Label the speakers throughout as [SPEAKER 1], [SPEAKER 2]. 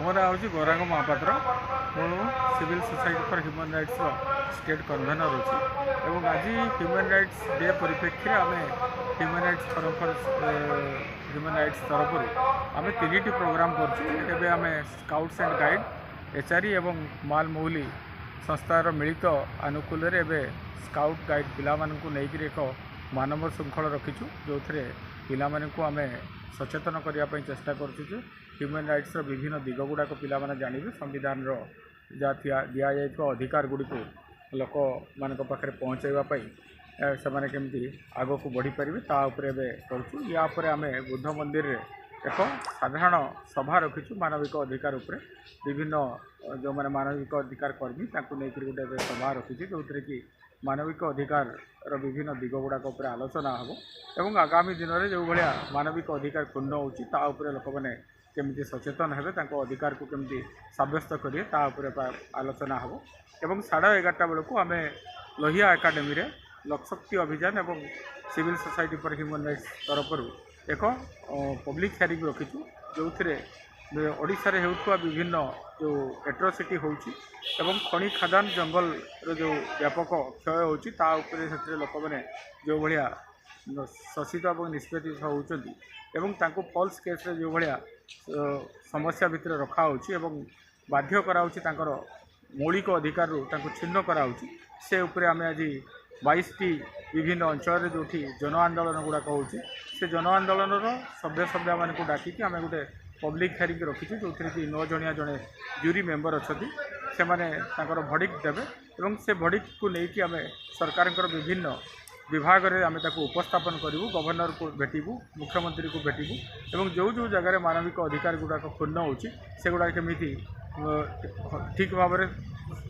[SPEAKER 1] मो ना हूँ गौरांग महापात्र मु civil society for human rights state convener अच्छी और आज ह्यूमन राइट्स डे परिप्रेक्षी आम ह्यूमन राइट्स तरफ आम 3टी प्रोग्राम कर आम स्काउट्स एंड गाइड एचआरई और मालमौली संस्थार मिलित आनुकूल्य एवं स्काउट गाइड पिला नहीं एक मानव श्रृंखला रखीचु जो थे पिला आम सचेतन करने चेष्टा करूँ ह्यूमन राइट्स विभिन्न दिग गुड़ाक पिला जानवे संविधान जहाँ दि जाइए अधिकार गुड़ी को लोक मान पाखे पहुँचाइवाई से केमती आग को बढ़ी पारे ताऊपर करूँ यापर आम बुद्ध मंदिर एक साधारण सभा रखीचु मानविक अधिकार उपर विभिन्न जो मैंने मानविक अधिकार कर्मी नहीं गोटे सभा रखीचु जो कि मानविक अधिकार विभिन्न दिग गुड़ाक आलोचना हम और आगामी दिन में जो भाया मानविक अधिकार क्षुण्ण होपर लोक मैंने केमती सचेतन हेबे अधिकार को केमती सब्यस्त करेंगे ताऊपर आलोचना हम और 11:30 बेलू आम लोहिया एकाडेमी रे लोकशक्ति अभियान और civil society for human rights तरफ एक पब्लिक हियरिंग रखीचु जो ओडिशा रे होउथुवा विभिन्न जो एट्रोसिटी होउची एवं खनि खादान जंगल जो व्यापक क्षय होउची ता उपरे से लोक मैंने जो भाया शोषित और निष्पेषित होउचंती एवं तांको फॉल्स केस रे जो भाया समस्या भितर रखा होउची एवं बाध्य कराउची तांकर मौलिक अधिकार तांको छिन्न कराउची से उपरे आमे आज 22टी विभिन्न अंचल जो जन आंदोलन गुड़ाक होउची से जन आंदोलन सभ्य सभ्य मानक डाकिकी आमे गोटे पब्लिक हियरिंग रखीचु जो कि 9 जणिया जड़े जूरी मेंबर अच्छा से माने भर्डिक्ट देवे और से भर्डिक्ट को लेकिन आम सरकार विभिन्न विभाग में आम उपस्थापन करूँ गवर्नर को भेटू मुख्यमंत्री को भेटू और जो जो जगह मानविक अधिकार गुड़ाक क्षुण्ण हो गुड़ा केमी ठीक भाव में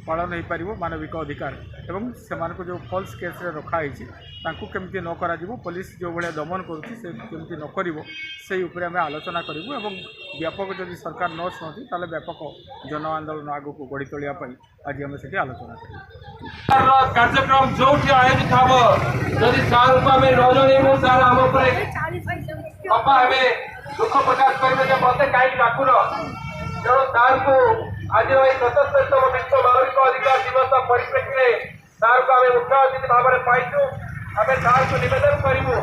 [SPEAKER 1] पालन हो पार मानविक अधिकार एवं से जो फॉल्स केस रे रखाई केमती न करा पुलिस जो भाया दमन करमती न कर से आम आलोचना करूँ और व्यापक जब सरकार न शुणती ताले व्यापक जन आंदोलन आग को गढ़ी तोड़ापी आज आम से आलोचना करूँ
[SPEAKER 2] कार्यक्रम जो आयोजित हम जदि सार को आम न जनइबू सार आम दुख प्रकाश करेंगे मत कहीं डाकुर तेणु सार को आज 77तम विश्व मानविक अधिकार दिवस परिप्रेक्षी में सार को आम मुख्य अतिथि भाव में पाइचु आम सार को निवेदन करूँ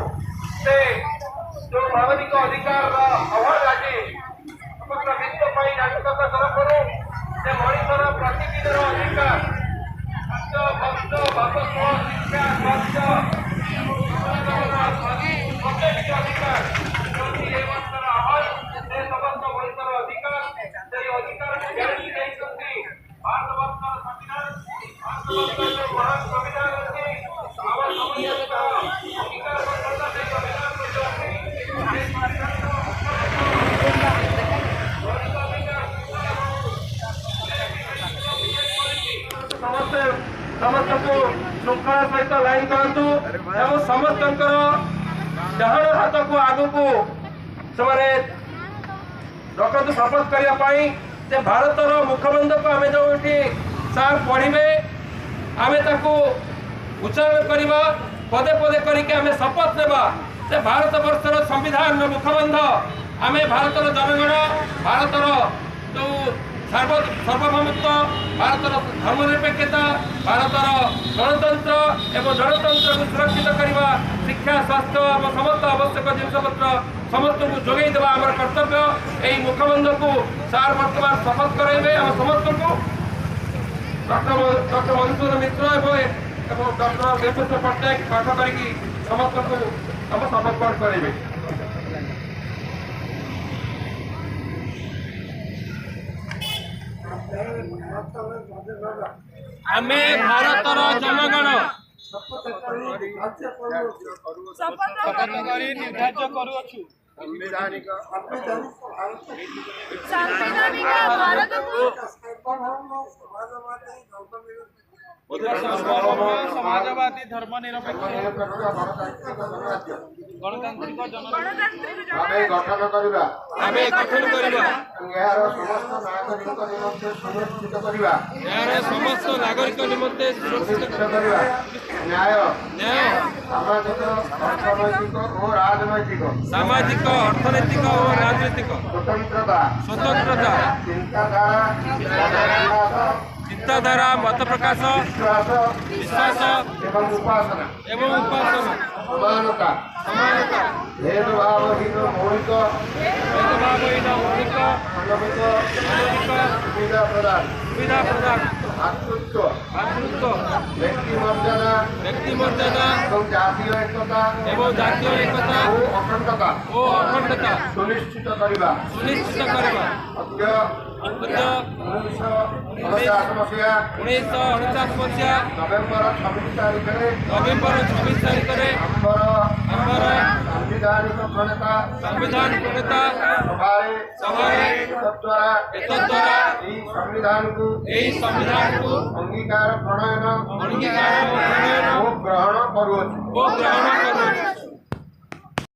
[SPEAKER 2] से जो मानविक अधिकार अभाव आज समग्र विश्व नागरिकता तरफ से मनुष्यर प्रतिदिन अधिकार शिक्षा अधिकार समस्त मनुष्यर अधिकार से अधिकार को गारंटी नहीं भारत संविधान महान संविधान अच्छी समस्त को श्रृंखला सहित लाइन करूँ और समस्त डाहण हाथ को आग को से रखत शपथ करने भारतर मुखबंध को आम जो सार पढ़े आम उच्चारण करवा पदे पदे करके शपथ नेबा से भारत वर्षर संविधान मुखबंध आम भारतर जनगण भारतर जो सार्वभौमत्व भारतर धर्मनिरपेक्षता भारतर गणतंत्र एवं जनतंत्र को सुरक्षित करवा शिक्षा स्वास्थ्य और समस्त आवश्यक जिनपत्र समस्त को जोगे देवा आम कर्तव्य यही मुखबंध को सार बर्तमान शपथ कराइबे आम समस्त को डॉक्टर मधुसूदन मिश्र एवं डॉक्टर देवेश पट्टनायक पाठ कर समस्त को आम शपथ पाठ कराइबे। आमे भारतर जनगण शपथ करी निर्धार्य करूछु संवैधानिक भारत को समाजवादी धर्मनिरपेक्ष गणतांत्रिक गठन करिबा समस्त नागरिक निमंते सुरक्षित करिबा न्याय सामाजिक अर्थनैतिक और राजनैतिक स्वतंत्रता ଚିନ୍ତାଧାରା ମତ ପ୍ରକାଶ ବିଶ୍ୱାସ
[SPEAKER 3] ଏବଂ ଉପାସନା
[SPEAKER 2] ଏବଂ ଉପାସନା
[SPEAKER 3] ସମାନତା
[SPEAKER 2] ସମାନତା
[SPEAKER 3] ଭେଦଭାବହୀନ ମୌଳିକ
[SPEAKER 2] ଭେଦଭାବହୀନ ମୌଳିକ
[SPEAKER 3] ମାନବିକ
[SPEAKER 2] ମାନବିକ
[SPEAKER 3] ସୁବିଧା ପ୍ରଦାନ
[SPEAKER 2] ସୁବିଧା ପ୍ରଦାନ
[SPEAKER 3] ମାତୃତ୍ୱ ବ୍ୟକ୍ତି ମର୍ଯ୍ୟାଦା ଏବଂ ଜାତୀୟ ଏକତା
[SPEAKER 2] ଏବଂ ଜାତୀୟ ଏକତା
[SPEAKER 3] ଓ ଅଖଣ୍ଡତା ସୁନିଶ୍ଚିତ କରିବା
[SPEAKER 2] ଅଦ୍ୟ
[SPEAKER 3] 1959 ମସିହା
[SPEAKER 2] 1949 ମସିହା
[SPEAKER 3] ନଭେମ୍ବର 26 ତାରିଖରେ
[SPEAKER 2] ଆମର
[SPEAKER 3] ସାମ୍ବିଧାନିକ ପ୍ରଣେତା ସଭାରେ ଏତଦ୍ୱାରା ଏହି ସମ୍ବିଧାନକୁ ଅଙ୍ଗୀକାର ପ୍ରଣୟନ ଓ ଗ୍ରହଣ କରୁଅଛୁ।